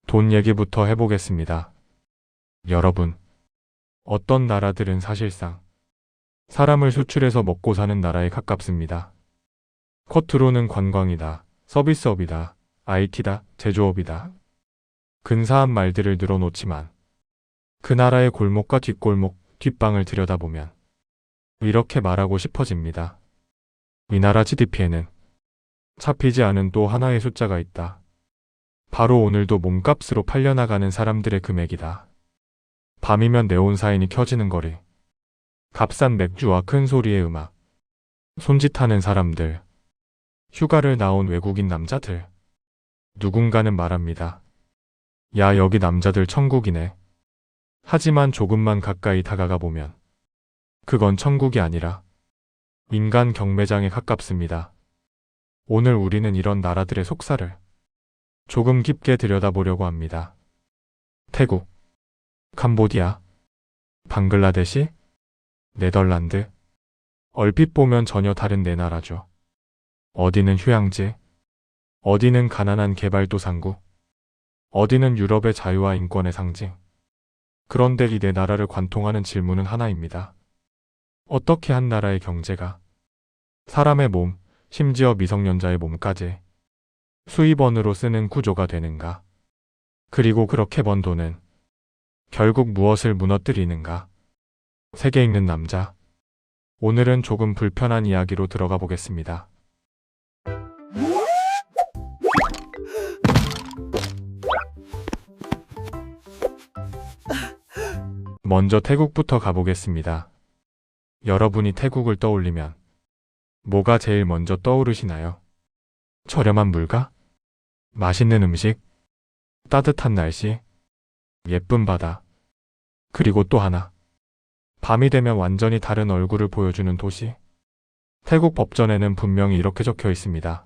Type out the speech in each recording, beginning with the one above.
돈 얘기부터 해보겠습니다. 여러분, 어떤 나라들은 사실상 사람을 수출해서 먹고 사는 나라에 가깝습니다. 겉으로는 관광이다, 서비스업이다, IT다, 제조업이다. 근사한 말들을 늘어놓지만 그 나라의 골목과 뒷골목, 뒷방을 들여다보면 이렇게 말하고 싶어집니다. 이 나라 GDP에는 잡히지 않은 또 하나의 숫자가 있다. 바로 오늘도 몸값으로 팔려나가는 사람들의 금액이다. 밤이면 네온사인이 켜지는 거리, 값싼 맥주와 큰 소리의 음악, 손짓하는 사람들, 휴가를 나온 외국인 남자들. 누군가는 말합니다. 야, 여기 남자들 천국이네. 하지만 조금만 가까이 다가가 보면 그건 천국이 아니라 인간 경매장에 가깝습니다. 오늘 우리는 이런 나라들의 속살을 조금 깊게 들여다보려고 합니다. 태국, 캄보디아, 방글라데시, 네덜란드. 얼핏 보면 전혀 다른 네 나라죠. 어디는 휴양지, 어디는 가난한 개발도상국, 어디는 유럽의 자유와 인권의 상징. 그런데 이 네 나라를 관통하는 질문은 하나입니다. 어떻게 한 나라의 경제가 사람의 몸, 심지어 미성년자의 몸까지 수입원으로 쓰는 구조가 되는가? 그리고 그렇게 번 돈은 결국 무엇을 무너뜨리는가? 세계 읽는 남자. 오늘은 조금 불편한 이야기로 들어가 보겠습니다. 먼저 태국부터 가보겠습니다. 여러분이 태국을 떠올리면 뭐가 제일 먼저 떠오르시나요? 저렴한 물가? 맛있는 음식? 따뜻한 날씨? 예쁜 바다? 그리고 또 하나. 밤이 되면 완전히 다른 얼굴을 보여주는 도시. 태국 법전에는 분명히 이렇게 적혀 있습니다.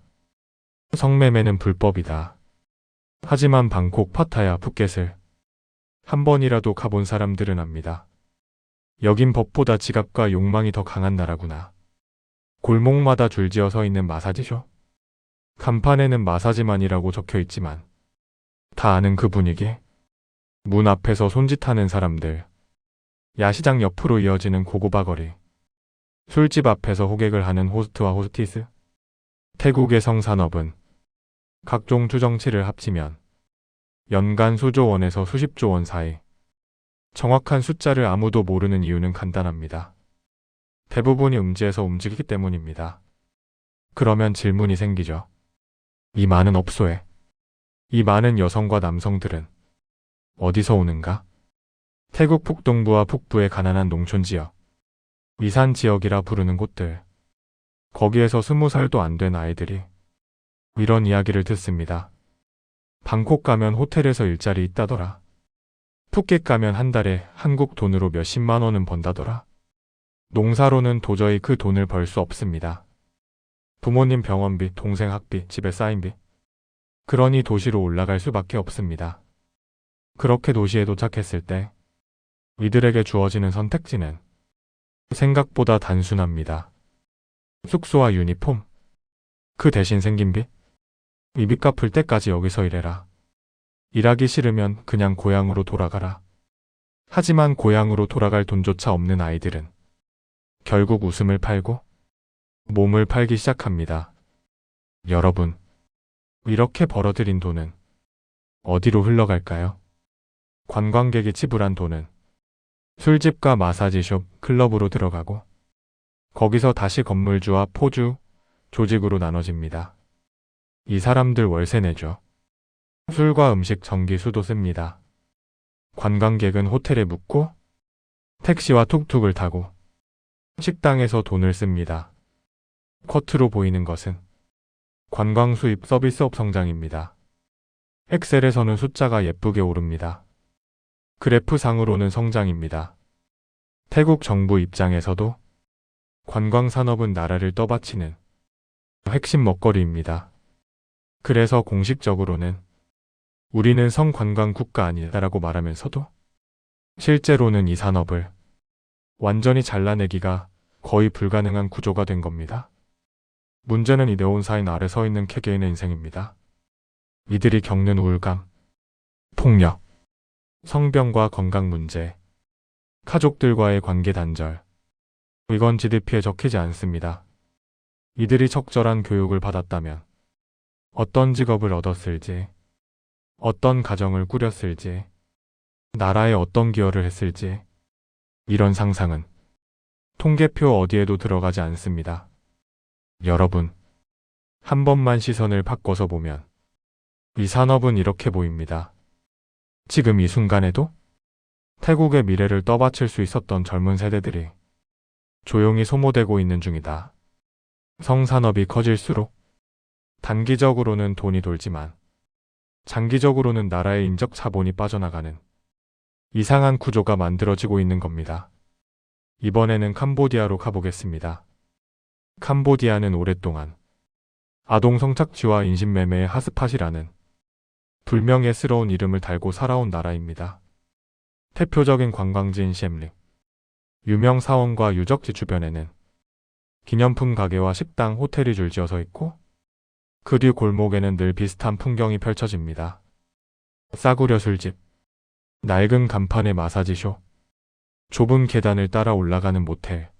성매매는 불법이다. 하지만 방콕, 파타야, 푸켓을 한 번이라도 가본 사람들은 압니다. 여긴 법보다 지갑과 욕망이 더 강한 나라구나. 골목마다 줄지어 서 있는 마사지숍. 간판에는 마사지만이라고 적혀 있지만 다 아는 그 분위기. 문 앞에서 손짓하는 사람들. 야시장 옆으로 이어지는 고고바거리. 술집 앞에서 호객을 하는 호스트와 호스티스. 태국의 성산업은 각종 투정치를 합치면 연간 수조 원에서 수십조 원 사이. 정확한 숫자를 아무도 모르는 이유는 간단합니다. 대부분이 음지에서 움직이기 때문입니다. 그러면 질문이 생기죠. 이 많은 업소에 이 많은 여성과 남성들은 어디서 오는가? 태국 북동부와 북부의 가난한 농촌지역, 위산 지역이라 부르는 곳들. 거기에서 20살도 안 된 아이들이 이런 이야기를 듣습니다. 방콕 가면 호텔에서 일자리 있다더라. 푸켓 가면 한 달에 한국 돈으로 몇십만 원은 번다더라. 농사로는 도저히 그 돈을 벌 수 없습니다. 부모님 병원비, 동생 학비, 집에 쌓인 비. 그러니 도시로 올라갈 수밖에 없습니다. 그렇게 도시에 도착했을 때 이들에게 주어지는 선택지는 생각보다 단순합니다. 숙소와 유니폼. 그 대신 생긴 빚. 이 빚 갚을 때까지 여기서 일해라. 일하기 싫으면 그냥 고향으로 돌아가라. 하지만 고향으로 돌아갈 돈조차 없는 아이들은 결국 웃음을 팔고 몸을 팔기 시작합니다. 여러분, 이렇게 벌어들인 돈은 어디로 흘러갈까요? 관광객이 지불한 돈은 술집과 마사지숍, 클럽으로 들어가고 거기서 다시 건물주와 포주, 조직으로 나눠집니다. 이 사람들 월세 내죠. 술과 음식, 전기, 수도 씁니다. 관광객은 호텔에 묵고 택시와 툭툭을 타고 식당에서 돈을 씁니다. 겉으로 보이는 것은 관광 수입 서비스업 성장입니다. 엑셀에서는 숫자가 예쁘게 오릅니다. 그래프상으로는 성장입니다. 태국 정부 입장에서도 관광 산업은 나라를 떠받치는 핵심 먹거리입니다. 그래서 공식적으로는 우리는 성관광 국가 아니다라고 말하면서도 실제로는 이 산업을 완전히 잘라내기가 거의 불가능한 구조가 된 겁니다. 문제는 이 네온사인 아래 서 있는 개개인의 인생입니다. 이들이 겪는 우울감, 폭력, 성병과 건강 문제, 가족들과의 관계 단절. 이건 GDP에 적히지 않습니다. 이들이 적절한 교육을 받았다면 어떤 직업을 얻었을지, 어떤 가정을 꾸렸을지, 나라에 어떤 기여를 했을지, 이런 상상은 통계표 어디에도 들어가지 않습니다. 여러분, 한 번만 시선을 바꿔서 보면 이 산업은 이렇게 보입니다. 지금 이 순간에도 태국의 미래를 떠받칠 수 있었던 젊은 세대들이 조용히 소모되고 있는 중이다. 성산업이 커질수록 단기적으로는 돈이 돌지만 장기적으로는 나라의 인적 자본이 빠져나가는 이상한 구조가 만들어지고 있는 겁니다. 이번에는 캄보디아로 가보겠습니다. 캄보디아는 오랫동안 아동 성착취와 인신매매의 핫스팟이라는 불명예스러운 이름을 달고 살아온 나라입니다. 대표적인 관광지인 시엠립, 유명 사원과 유적지 주변에는 기념품 가게와 식당, 호텔이 줄지어서 있고 그 뒤 골목에는 늘 비슷한 풍경이 펼쳐집니다. 싸구려 술집, 낡은 간판의 마사지쇼, 좁은 계단을 따라 올라가는 모텔.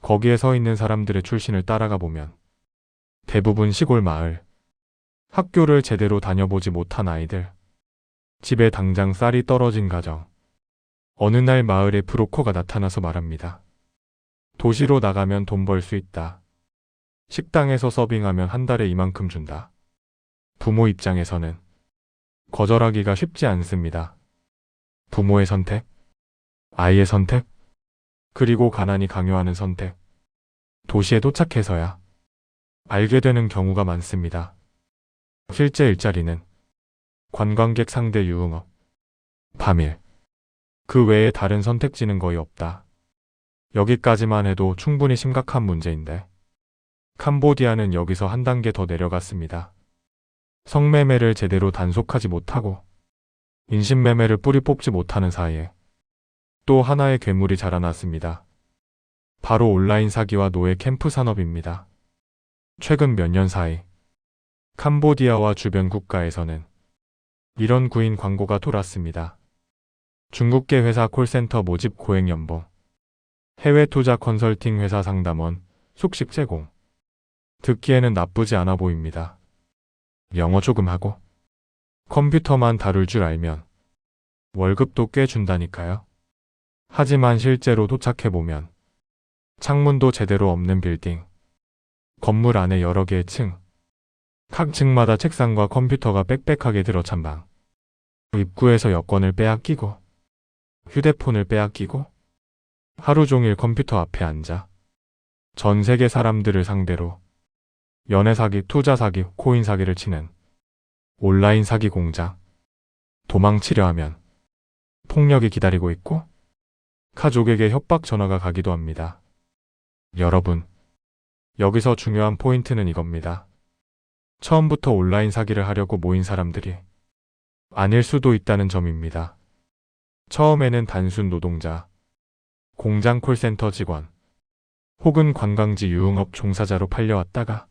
거기에 서 있는 사람들의 출신을 따라가 보면 대부분 시골 마을, 학교를 제대로 다녀보지 못한 아이들, 집에 당장 쌀이 떨어진 가정. 어느 날 마을에 브로커가 나타나서 말합니다. 도시로 나가면 돈 벌 수 있다. 식당에서 서빙하면 한 달에 이만큼 준다. 부모 입장에서는 거절하기가 쉽지 않습니다. 부모의 선택, 아이의 선택, 그리고 가난이 강요하는 선택. 도시에 도착해서야 알게 되는 경우가 많습니다. 실제 일자리는 관광객 상대 유흥업, 밤일. 그 외에 다른 선택지는 거의 없다. 여기까지만 해도 충분히 심각한 문제인데 캄보디아는 여기서 한 단계 더 내려갔습니다. 성매매를 제대로 단속하지 못하고 인신매매를 뿌리 뽑지 못하는 사이에 또 하나의 괴물이 자라났습니다. 바로 온라인 사기와 노예 캠프 산업입니다. 최근 몇 년 사이 캄보디아와 주변 국가에서는 이런 구인 광고가 돌았습니다. 중국계 회사 콜센터 모집 고액 연봉, 해외 투자 컨설팅 회사 상담원, 숙식 제공. 듣기에는 나쁘지 않아 보입니다. 영어 조금 하고 컴퓨터만 다룰 줄 알면 월급도 꽤 준다니까요. 하지만 실제로 도착해보면 창문도 제대로 없는 빌딩, 건물 안에 여러 개의 층, 각 층마다 책상과 컴퓨터가 빽빽하게 들어찬 방, 입구에서 여권을 빼앗기고 휴대폰을 빼앗기고 하루 종일 컴퓨터 앞에 앉아 전 세계 사람들을 상대로 연애 사기, 투자 사기, 코인 사기를 치는 온라인 사기 공장. 도망치려 하면 폭력이 기다리고 있고 가족에게 협박 전화가 가기도 합니다. 여러분, 여기서 중요한 포인트는 이겁니다. 처음부터 온라인 사기를 하려고 모인 사람들이 아닐 수도 있다는 점입니다. 처음에는 단순 노동자, 공장 콜센터 직원, 혹은 관광지 유흥업 종사자로 팔려왔다가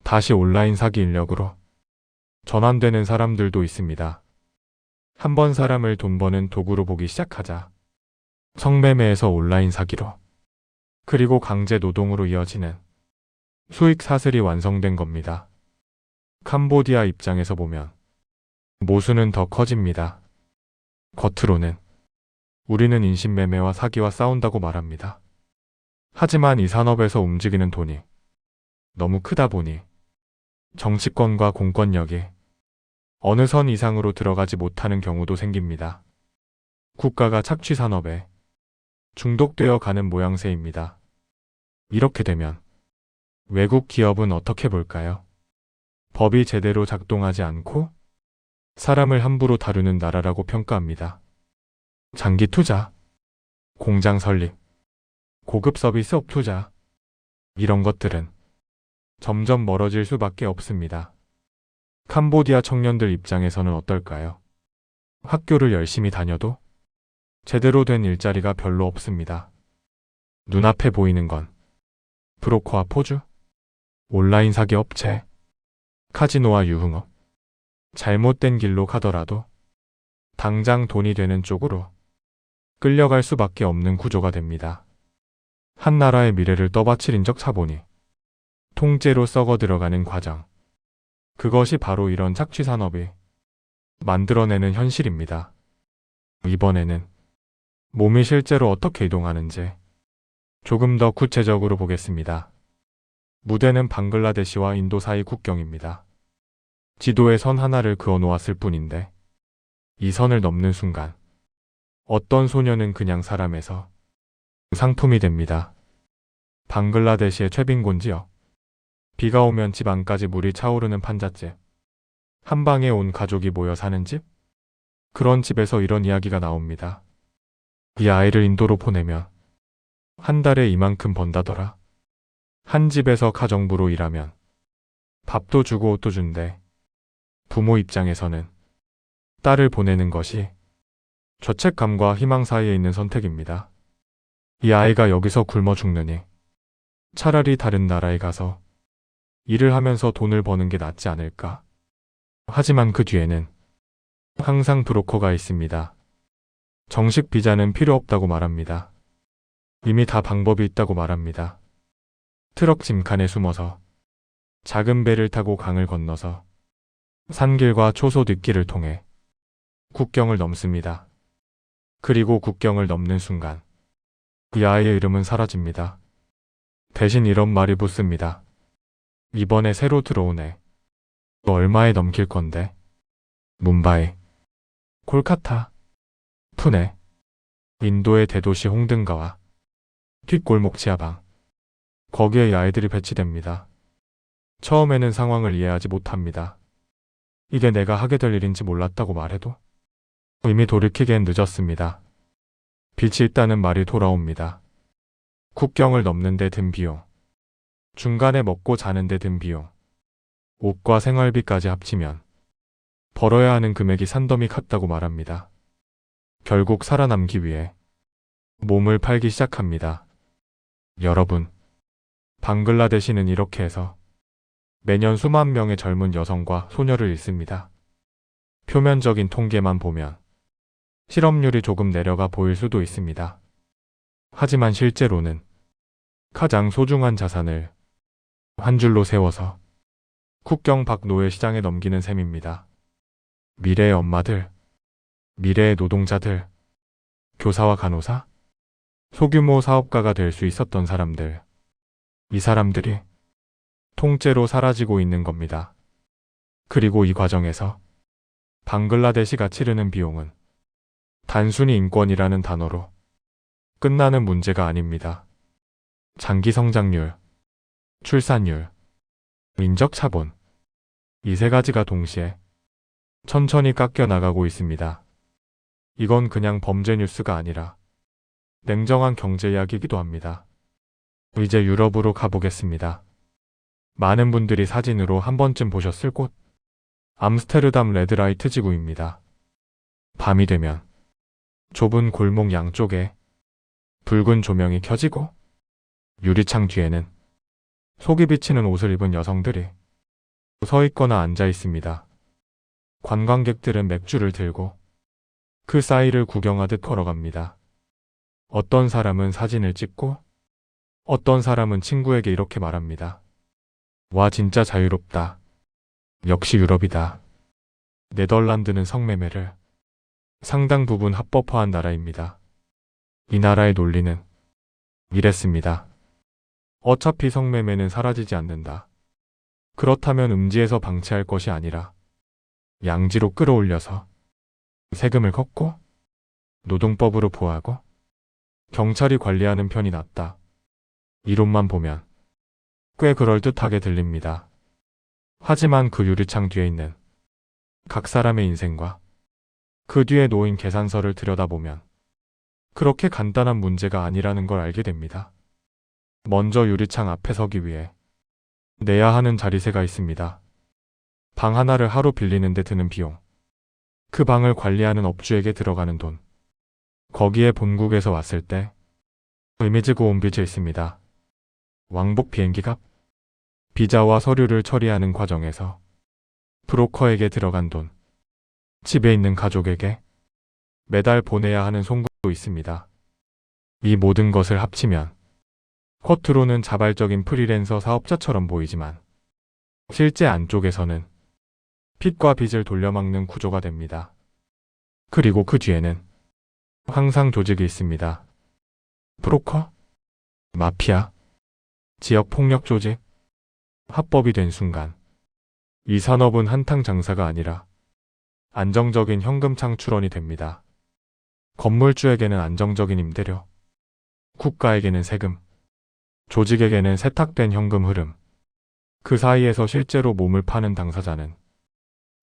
다시 온라인 사기 인력으로 전환되는 사람들도 있습니다. 한 번 사람을 돈 버는 도구로 보기 시작하자 성매매에서 온라인 사기로, 그리고 강제 노동으로 이어지는 수익 사슬이 완성된 겁니다. 캄보디아 입장에서 보면 모순은 더 커집니다. 겉으로는 우리는 인신매매와 사기와 싸운다고 말합니다. 하지만 이 산업에서 움직이는 돈이 너무 크다 보니 정치권과 공권력이 어느 선 이상으로 들어가지 못하는 경우도 생깁니다. 국가가 착취 산업에 중독되어 가는 모양새입니다. 이렇게 되면 외국 기업은 어떻게 볼까요? 법이 제대로 작동하지 않고 사람을 함부로 다루는 나라라고 평가합니다. 장기 투자, 공장 설립, 고급 서비스업 투자, 이런 것들은 점점 멀어질 수밖에 없습니다. 캄보디아 청년들 입장에서는 어떨까요? 학교를 열심히 다녀도 제대로 된 일자리가 별로 없습니다. 눈앞에 보이는 건 브로커와 포주, 온라인 사기 업체, 카지노와 유흥업. 잘못된 길로 가더라도 당장 돈이 되는 쪽으로 끌려갈 수밖에 없는 구조가 됩니다. 한 나라의 미래를 떠받칠 인적 자본이 통째로 썩어 들어가는 과정. 그것이 바로 이런 착취 산업이 만들어내는 현실입니다. 이번에는 몸이 실제로 어떻게 이동하는지 조금 더 구체적으로 보겠습니다. 무대는 방글라데시와 인도 사이 국경입니다. 지도에 선 하나를 그어 놓았을 뿐인데 이 선을 넘는 순간 어떤 소녀는 그냥 사람에서 상품이 됩니다. 방글라데시의 최빈곤 지역. 비가 오면 집 안까지 물이 차오르는 판잣집. 한 방에 온 가족이 모여 사는 집? 그런 집에서 이런 이야기가 나옵니다. 이 아이를 인도로 보내면 한 달에 이만큼 번다더라. 한 집에서 가정부로 일하면 밥도 주고 옷도 준대. 부모 입장에서는 딸을 보내는 것이 죄책감과 희망 사이에 있는 선택입니다. 이 아이가 여기서 굶어 죽느니 차라리 다른 나라에 가서 일을 하면서 돈을 버는 게 낫지 않을까. 하지만 그 뒤에는 항상 브로커가 있습니다. 정식 비자는 필요 없다고 말합니다. 이미 다 방법이 있다고 말합니다. 트럭 짐칸에 숨어서 작은 배를 타고 강을 건너서 산길과 초소 뒷길을 통해 국경을 넘습니다. 그리고 국경을 넘는 순간 이 아이의 이름은 사라집니다. 대신 이런 말이 붙습니다. 이번에 새로 들어온 애. 너 얼마에 넘길 건데? 뭄바이, 콜카타, 푸네, 인도의 대도시 홍등가와 뒷골목 지하방. 거기에 이 아이들이 배치됩니다. 처음에는 상황을 이해하지 못합니다. 이게 내가 하게 될 일인지 몰랐다고 말해도 이미 돌이키기엔 늦었습니다. 빛이 있다는 말이 돌아옵니다. 국경을 넘는 데 든 비용, 중간에 먹고 자는 데 든 비용, 옷과 생활비까지 합치면 벌어야 하는 금액이 산더미 같다고 말합니다. 결국 살아남기 위해 몸을 팔기 시작합니다. 여러분, 방글라데시는 이렇게 해서 매년 수만 명의 젊은 여성과 소녀를 잃습니다. 표면적인 통계만 보면 실업률이 조금 내려가 보일 수도 있습니다. 하지만 실제로는 가장 소중한 자산을 한 줄로 세워서 국경 밖 노예시장에 넘기는 셈입니다. 미래의 엄마들, 미래의 노동자들, 교사와 간호사, 소규모 사업가가 될 수 있었던 사람들. 이 사람들이 통째로 사라지고 있는 겁니다. 그리고 이 과정에서 방글라데시가 치르는 비용은 단순히 인권이라는 단어로 끝나는 문제가 아닙니다. 장기 성장률, 출산율, 민족 차본, 이 세 가지가 동시에 천천히 깎여 나가고 있습니다. 이건 그냥 범죄 뉴스가 아니라 냉정한 경제 이야기이기도 합니다. 이제 유럽으로 가보겠습니다. 많은 분들이 사진으로 한 번쯤 보셨을 곳, 암스테르담 레드라이트 지구입니다. 밤이 되면 좁은 골목 양쪽에 붉은 조명이 켜지고 유리창 뒤에는 속이 비치는 옷을 입은 여성들이 서 있거나 앉아 있습니다. 관광객들은 맥주를 들고 그 사이를 구경하듯 걸어갑니다. 어떤 사람은 사진을 찍고 어떤 사람은 친구에게 이렇게 말합니다. 와, 진짜 자유롭다. 역시 유럽이다. 네덜란드는 성매매를 상당 부분 합법화한 나라입니다. 이 나라의 논리는 이랬습니다. 어차피 성매매는 사라지지 않는다. 그렇다면 음지에서 방치할 것이 아니라 양지로 끌어올려서 세금을 걷고 노동법으로 보호하고 경찰이 관리하는 편이 낫다. 이론만 보면 꽤 그럴듯하게 들립니다. 하지만 그 유리창 뒤에 있는 각 사람의 인생과 그 뒤에 놓인 계산서를 들여다보면 그렇게 간단한 문제가 아니라는 걸 알게 됩니다. 먼저 유리창 앞에 서기 위해 내야 하는 자리세가 있습니다. 방 하나를 하루 빌리는 데 드는 비용, 그 방을 관리하는 업주에게 들어가는 돈, 거기에 본국에서 왔을 때 이미지고 온 빚이 있습니다. 왕복 비행기값, 비자와 서류를 처리하는 과정에서 브로커에게 들어간 돈, 집에 있는 가족에게 매달 보내야 하는 송금도 있습니다. 이 모든 것을 합치면 겉으로는 자발적인 프리랜서 사업자처럼 보이지만 실제 안쪽에서는 빚과 빚을 돌려막는 구조가 됩니다. 그리고 그 뒤에는 항상 조직이 있습니다. 브로커, 마피아, 지역 폭력 조직, 합법이 된 순간 이 산업은 한탕 장사가 아니라 안정적인 현금 창출원이 됩니다. 건물주에게는 안정적인 임대료, 국가에게는 세금, 조직에게는 세탁된 현금 흐름. 그 사이에서 실제로 몸을 파는 당사자는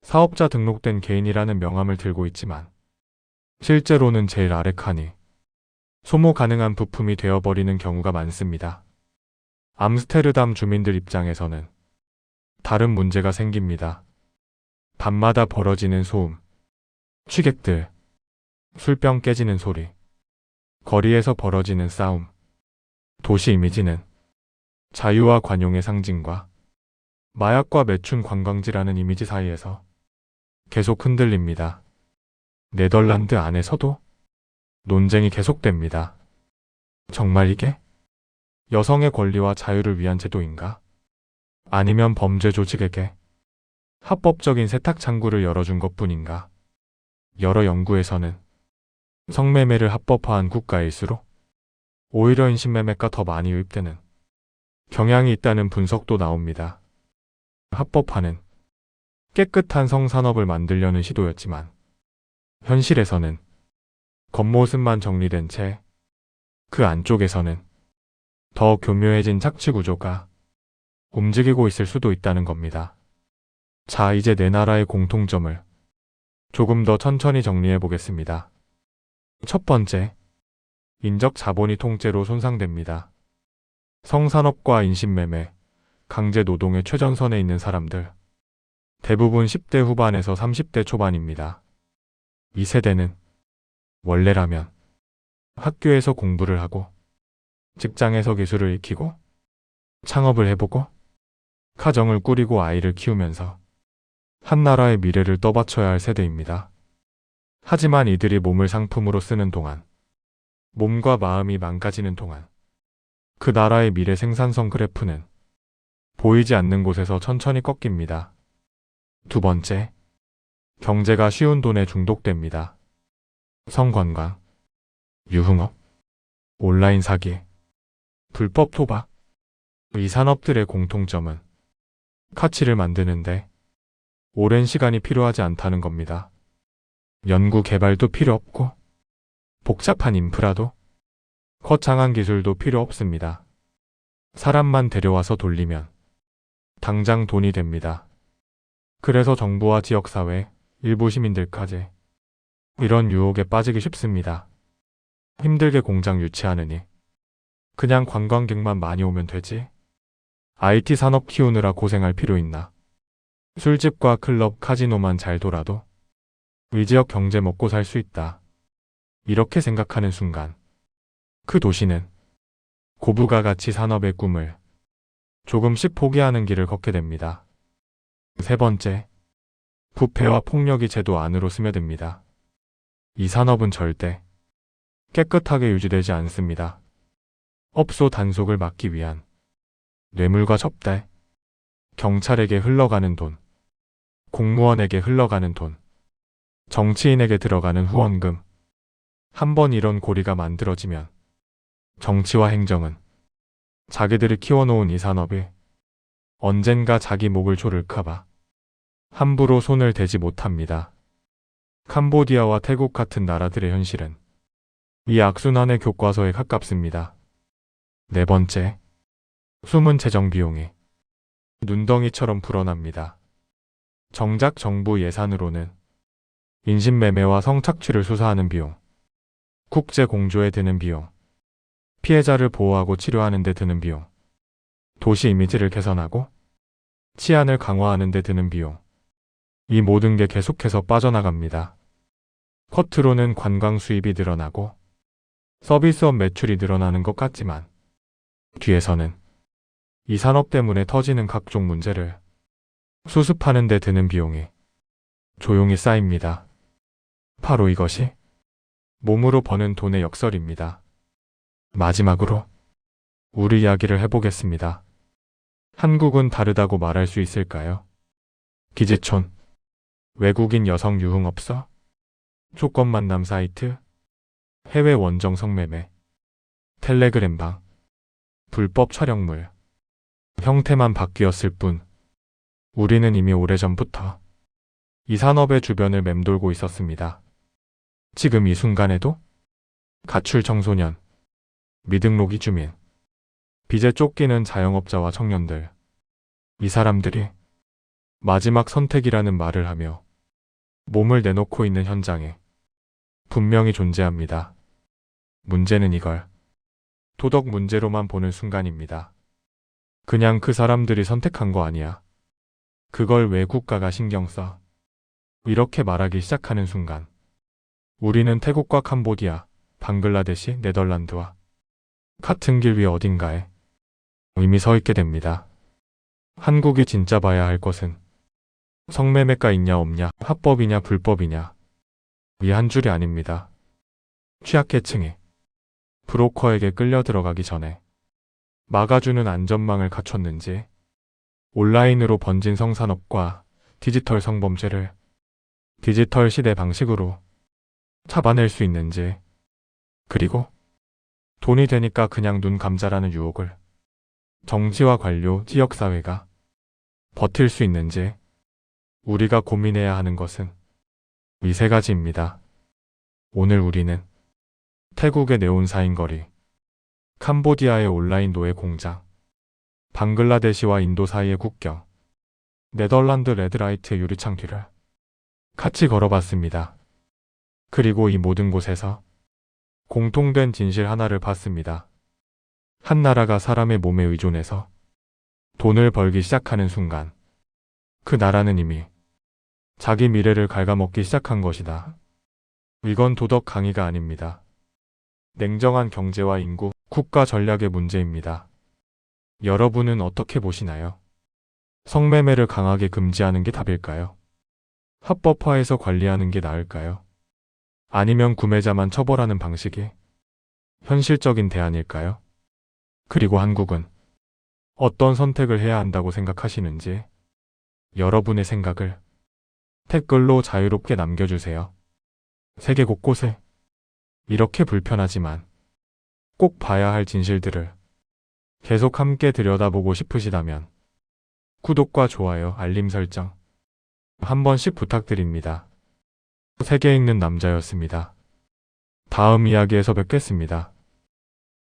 사업자 등록된 개인이라는 명함을 들고 있지만 실제로는 제일 아래 칸이 소모 가능한 부품이 되어버리는 경우가 많습니다. 암스테르담 주민들 입장에서는 다른 문제가 생깁니다. 밤마다 벌어지는 소음, 취객들, 술병 깨지는 소리, 거리에서 벌어지는 싸움, 도시 이미지는 자유와 관용의 상징과 마약과 매춘 관광지라는 이미지 사이에서 계속 흔들립니다. 네덜란드 안에서도 논쟁이 계속됩니다. 정말 이게 여성의 권리와 자유를 위한 제도인가? 아니면 범죄 조직에게 합법적인 세탁 창구를 열어준 것뿐인가? 여러 연구에서는 성매매를 합법화한 국가일수록 오히려 인신매매가 더 많이 유입되는 경향이 있다는 분석도 나옵니다. 합법화는 깨끗한 성산업을 만들려는 시도였지만 현실에서는 겉모습만 정리된 채 그 안쪽에서는 더 교묘해진 착취 구조가 움직이고 있을 수도 있다는 겁니다. 자, 이제 네 나라의 공통점을 조금 더 천천히 정리해 보겠습니다. 첫 번째, 인적 자본이 통째로 손상됩니다. 성산업과 인신매매, 강제 노동의 최전선에 있는 사람들, 대부분 10대 후반에서 30대 초반입니다. 이 세대는 원래라면 학교에서 공부를 하고 직장에서 기술을 익히고 창업을 해보고 가정을 꾸리고 아이를 키우면서 한 나라의 미래를 떠받쳐야 할 세대입니다. 하지만 이들이 몸을 상품으로 쓰는 동안, 몸과 마음이 망가지는 동안 그 나라의 미래 생산성 그래프는 보이지 않는 곳에서 천천히 꺾입니다. 두 번째, 경제가 쉬운 돈에 중독됩니다. 성관광, 유흥업, 온라인 사기, 불법 토박. 이 산업들의 공통점은 가치를 만드는데 오랜 시간이 필요하지 않다는 겁니다. 연구 개발도 필요 없고 복잡한 인프라도 거창한 기술도 필요 없습니다. 사람만 데려와서 돌리면 당장 돈이 됩니다. 그래서 정부와 지역사회, 일부 시민들까지 이런 유혹에 빠지기 쉽습니다. 힘들게 공장 유치하느니 그냥 관광객만 많이 오면 되지. IT 산업 키우느라 고생할 필요 있나. 술집과 클럽, 카지노만 잘 돌아도 이 지역 경제 먹고 살 수 있다. 이렇게 생각하는 순간 그 도시는 고부가 가치 산업의 꿈을 조금씩 포기하는 길을 걷게 됩니다. 세 번째, 부패와 폭력이 제도 안으로 스며듭니다. 이 산업은 절대 깨끗하게 유지되지 않습니다. 업소 단속을 막기 위한 뇌물과 접대, 경찰에게 흘러가는 돈, 공무원에게 흘러가는 돈, 정치인에게 들어가는 후원금. 한번 이런 고리가 만들어지면 정치와 행정은 자기들이 키워놓은 이 산업이 언젠가 자기 목을 조를까봐 함부로 손을 대지 못합니다. 캄보디아와 태국 같은 나라들의 현실은 이 악순환의 교과서에 가깝습니다. 네 번째, 숨은 재정 비용이 눈덩이처럼 불어납니다. 정작 정부 예산으로는 인신매매와 성착취를 수사하는 비용, 국제 공조에 드는 비용, 피해자를 보호하고 치료하는 데 드는 비용, 도시 이미지를 개선하고 치안을 강화하는 데 드는 비용, 이 모든 게 계속해서 빠져나갑니다. 겉으로는 관광 수입이 늘어나고 서비스업 매출이 늘어나는 것 같지만 뒤에서는 이 산업 때문에 터지는 각종 문제를 수습하는 데 드는 비용이 조용히 쌓입니다. 바로 이것이 몸으로 버는 돈의 역설입니다. 마지막으로 우리 이야기를 해보겠습니다. 한국은 다르다고 말할 수 있을까요? 기지촌, 외국인 여성 유흥업소, 조건 만남 사이트, 해외 원정 성매매, 텔레그램방, 불법 촬영물. 형태만 바뀌었을 뿐 우리는 이미 오래전부터 이 산업의 주변을 맴돌고 있었습니다. 지금 이 순간에도 가출 청소년, 미등록 이주민, 빚에 쫓기는 자영업자와 청년들, 이 사람들이 마지막 선택이라는 말을 하며 몸을 내놓고 있는 현장에 분명히 존재합니다. 문제는 이걸 도덕 문제로만 보는 순간입니다. 그냥 그 사람들이 선택한 거 아니야. 그걸 왜 국가가 신경 써? 이렇게 말하기 시작하는 순간 우리는 태국과 캄보디아, 방글라데시, 네덜란드와 같은 길 위 어딘가에 이미 서 있게 됩니다. 한국이 진짜 봐야 할 것은 성매매가 있냐 없냐, 합법이냐 불법이냐 이 한 줄이 아닙니다. 취약계층이 브로커에게 끌려 들어가기 전에 막아주는 안전망을 갖췄는지, 온라인으로 번진 성산업과 디지털 성범죄를 디지털 시대 방식으로 잡아낼 수 있는지, 그리고 돈이 되니까 그냥 눈 감자라는 유혹을 정치와 관료, 지역사회가 버틸 수 있는지 우리가 고민해야 하는 것은 이 세 가지입니다. 오늘 우리는 태국의 네온사인거리, 캄보디아의 온라인 노예 공장, 방글라데시와 인도 사이의 국경, 네덜란드 레드라이트의 유리창 뒤를 같이 걸어봤습니다. 그리고 이 모든 곳에서 공통된 진실 하나를 봤습니다. 한 나라가 사람의 몸에 의존해서 돈을 벌기 시작하는 순간 그 나라는 이미 자기 미래를 갉아먹기 시작한 것이다. 이건 도덕 강의가 아닙니다. 냉정한 경제와 인구, 국가 전략의 문제입니다. 여러분은 어떻게 보시나요? 성매매를 강하게 금지하는 게 답일까요? 합법화해서 관리하는 게 나을까요? 아니면 구매자만 처벌하는 방식이 현실적인 대안일까요? 그리고 한국은 어떤 선택을 해야 한다고 생각하시는지 여러분의 생각을 댓글로 자유롭게 남겨주세요. 세계 곳곳에 이렇게 불편하지만 꼭 봐야 할 진실들을 계속 함께 들여다보고 싶으시다면 구독과 좋아요, 알림 설정 한 번씩 부탁드립니다. 세계 읽는 남자였습니다. 다음 이야기에서 뵙겠습니다.